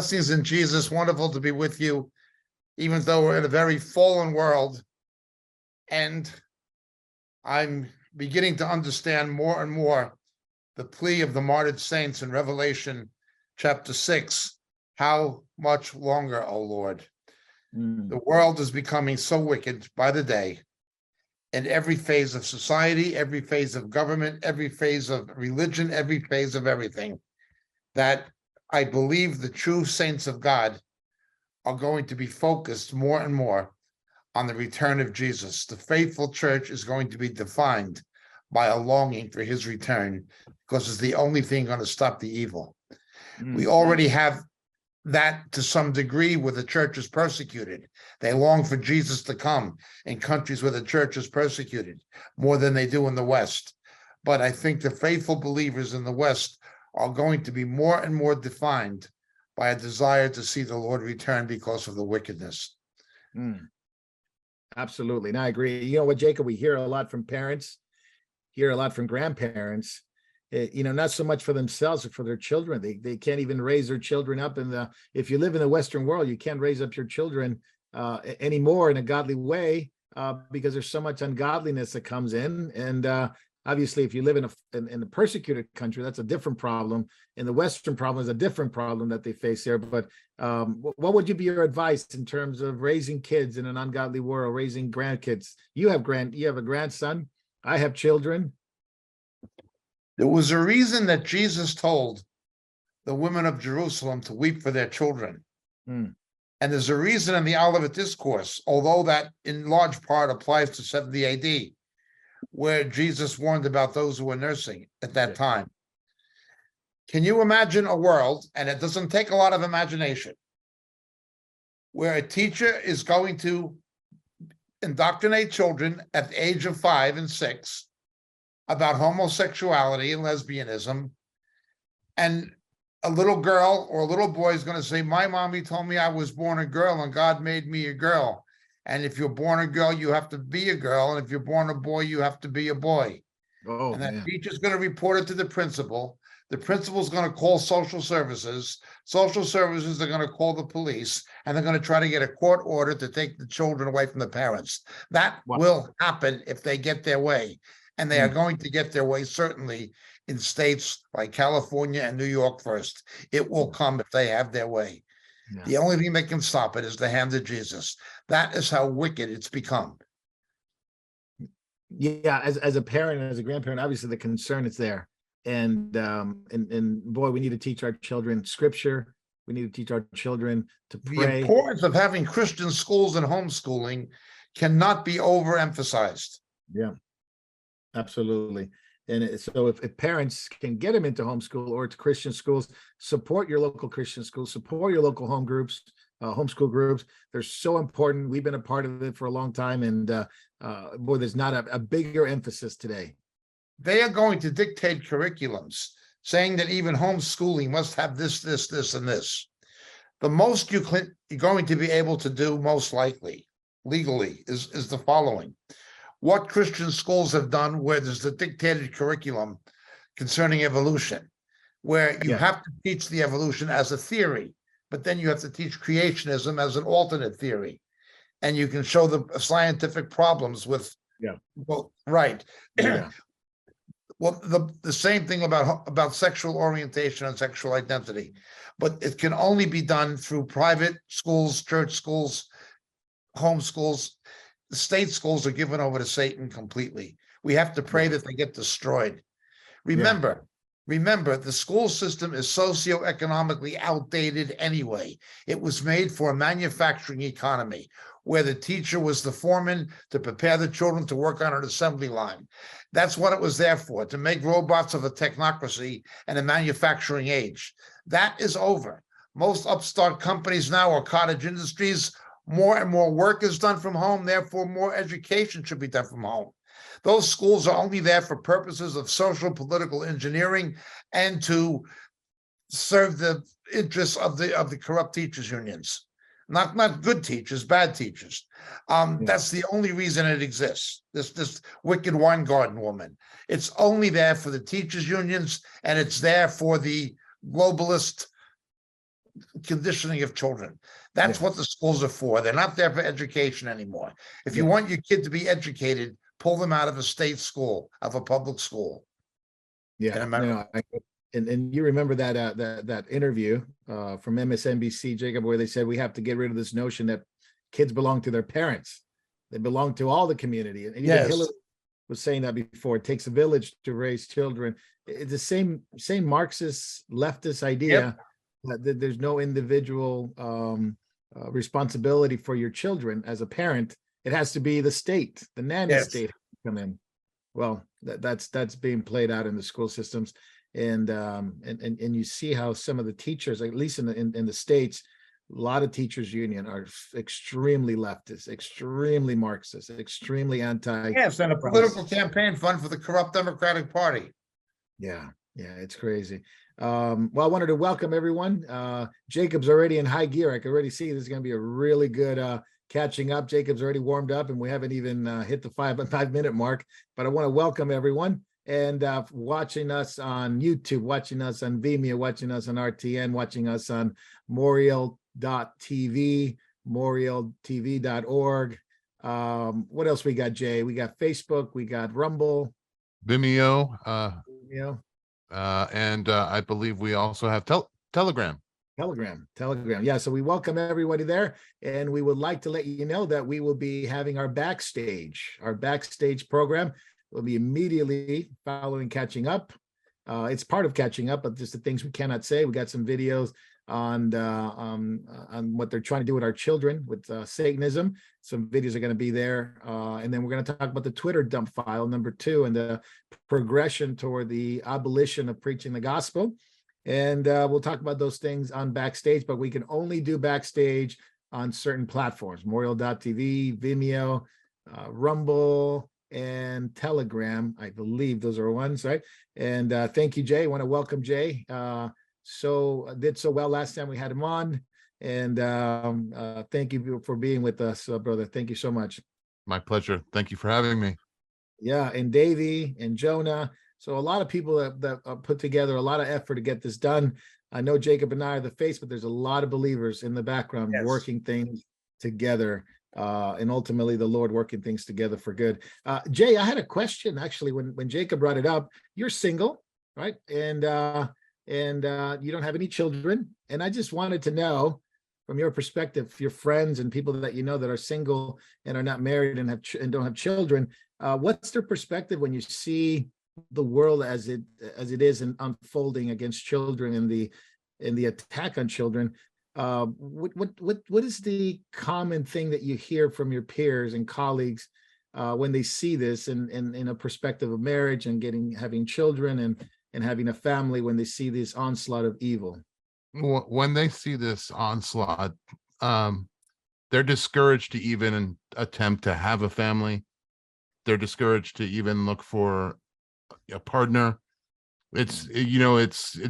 Blessings in Jesus. Wonderful to be with you, even though we're in a very fallen world. And I'm beginning to understand more and more the plea of the martyred saints in Revelation chapter 6. How much longer, O Lord? The world is becoming so wicked by the day, in every phase of society, every phase of government, every phase of religion, every phase of everything, that I believe the true saints of God are going to be focused more and more on the return of Jesus. The faithful church is going to be defined by a longing for his return, because it's the only thing going to stop the evil. We already have that to some degree where the church is persecuted. They long for Jesus to come in countries where the church is persecuted more than they do in the West. But I think the faithful believers in the West are going to be more and more defined by a desire to see the Lord return because of the wickedness. Absolutely. And I agree. You know what, Jacob, we hear a lot from parents, hear a lot from grandparents, not so much for themselves, but for their children. They can't even raise their children up. And if you live in the Western world, you can't raise up your children anymore in a godly way because there's so much ungodliness that comes in. And obviously, if you live in a persecuted country, that's a different problem. And the Western problem is a different problem that they face there. But what would be your advice in terms of raising kids in an ungodly world, raising grandkids? You have a grandson. I have children. There was a reason that Jesus told the women of Jerusalem to weep for their children. And there's a reason in the Olivet Discourse, although that in large part applies to 70 AD, where Jesus warned about those who were nursing at that time. Can you imagine a world, and it doesn't take a lot of imagination, where a teacher is going to indoctrinate children at the age of 5 and 6 about homosexuality and lesbianism, and a little girl or a little boy is going to say, my mommy told me I was born a girl and God made me a girl. And if you're born a girl, you have to be a girl. And if you're born a boy, you have to be a boy. And that teacher's going to report it to the principal. The principal's going to call social services. Social services are going to call the police, and they're going to try to get a court order to take the children away from the parents. That will happen if they get their way. And they are going to get their way, certainly, in states like California and New York first. It will come if they have their way. The only thing that can stop it is the hand of Jesus. That is how wicked it's become. Yeah, as a parent, as a grandparent, obviously the concern is there. And boy, we need to teach our children scripture. We need to teach our children to pray. The importance of having Christian schools and homeschooling cannot be overemphasized. Yeah, absolutely. And so if parents can get them into homeschool or to Christian schools, support your local Christian schools, support your local home groups, homeschool groups. They're so important. We've been a part of it for a long time. And boy, there's not a bigger emphasis today. They are going to dictate curriculums, saying that even homeschooling must have this, this, this, and this. The most you're going to be able to do, most likely, legally, is the following. What Christian schools have done where there's a dictated curriculum concerning evolution, where you have to teach the evolution as a theory, but then you have to teach creationism as an alternate theory. And you can show the scientific problems with, well, the same thing about sexual orientation and sexual identity, but it can only be done through private schools, church schools, home schools. The state schools are given over to Satan completely. We have to pray that they get destroyed. Remember, the school system is socioeconomically outdated anyway. It was made for a manufacturing economy where the teacher was the foreman to prepare the children to work on an assembly line. That's what it was there for, to make robots of a technocracy and a manufacturing age. That is over. Most upstart companies now are cottage industries. More and more work is done from home, therefore more education should be done from home. Those schools are only there for purposes of social political engineering and to serve the interests of the corrupt teachers unions. Not good teachers, bad teachers. That's the only reason it exists. This wicked wine garden woman. It's only there for the teachers unions, and it's there for the globalist conditioning of children. That's Yes. what the schools are for. They're not there for education anymore. If you Yeah. want your kid to be educated, pull them out of a state school, of a public school. Yeah, no, and you remember that that interview from MSNBC, Jacob, where they said we have to get rid of this notion that kids belong to their parents. They belong to all the community. And even Yes. Hillary was saying that before. It takes a village to raise children. It's the same Marxist leftist idea that there's no individual responsibility for your children as a parent. It has to be the state, the nanny state come in. Well, that's being played out in the school systems, and you see how some of the teachers, at least in the States, a lot of teachers union are extremely leftist, extremely Marxist, extremely anti. Yes, and a political campaign fund for the corrupt Democratic Party. Yeah, it's crazy. Well, I wanted to welcome everyone. Jacob's already in high gear. I can already see this is going to be a really good catching up. Jacob's already warmed up, and we haven't even hit the 5-minute mark. But I want to welcome everyone and watching us on YouTube, watching us on Vimeo, watching us on RTN, watching us on Moriel.tv, morieltv.org. What else we got, Jay? We got Facebook, we got Rumble, Vimeo, and I believe we also have Telegram. Telegram. Yeah, so we welcome everybody there, and we would like to let you know that we will be having our backstage program will be immediately following Catching Up. It's part of Catching Up, but just the things we cannot say. We got some videos on what they're trying to do with our children with Satanism. Some videos are going to be there, and then we're going to talk about the Twitter dump file number 2 and the progression toward the abolition of preaching the gospel. And we'll talk about those things on Backstage, but we can only do Backstage on certain platforms: Moriel.tv, Vimeo, Rumble, and Telegram. I believe those are ones, right? And thank you, Jay. I want to welcome Jay. Did so well last time we had him on. And thank you for being with us, brother. Thank you so much. My pleasure. Thank you for having me. Yeah, and Davey and Jonah. So a lot of people that put together a lot of effort to get this done. I know Jacob and I are the face, but there's a lot of believers in the background working things together, and ultimately the Lord working things together for good. Jay, I had a question actually when Jacob brought it up. You're single, right? And you don't have any children. And I just wanted to know, from your perspective, your friends and people that you know that are single and are not married and don't have children, what's their perspective when you see the world as it is and unfolding against children and the attack on children? What is the common thing that you hear from your peers and colleagues when they see this in a perspective of marriage and having children and having a family, when they see this onslaught of evil? When they see this onslaught, they're discouraged to even attempt to have a family. They're discouraged to even look for a partner. It's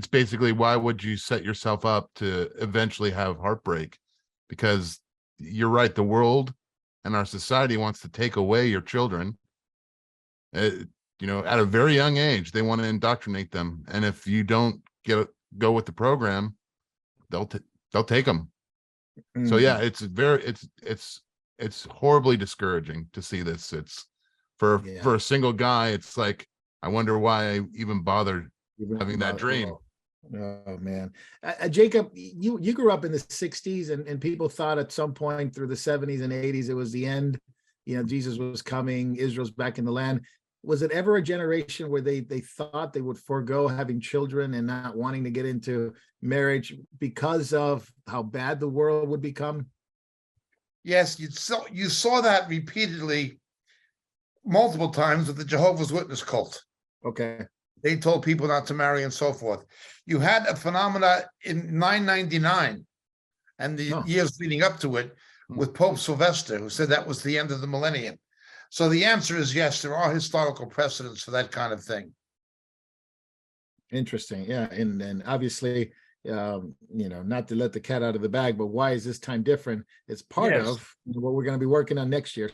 basically, why would you set yourself up to eventually have heartbreak? Because you're right, the world and our society wants to take away your children. At a very young age, they want to indoctrinate them, and if you don't go with the program, they'll take them. So yeah, it's horribly discouraging to see this. It's for a single guy, it's like, I wonder why I even bothered having that dream. Oh man. Jacob, you grew up in the 60s and people thought at some point through the 70s and 80s it was the end. Jesus was coming, Israel's back in the land. Was it ever a generation where they thought they would forego having children and not wanting to get into marriage because of how bad the world would become? Yes, you saw that repeatedly multiple times with the Jehovah's Witness cult. Okay. They told people not to marry and so forth. You had a phenomena in 999 and the years leading up to it with Pope Sylvester, who said that was the end of the millennium. So the answer is yes, there are historical precedents for that kind of thing. Interesting. Yeah. And obviously, not to let the cat out of the bag, but why is this time different? It's part of what we're going to be working on next year.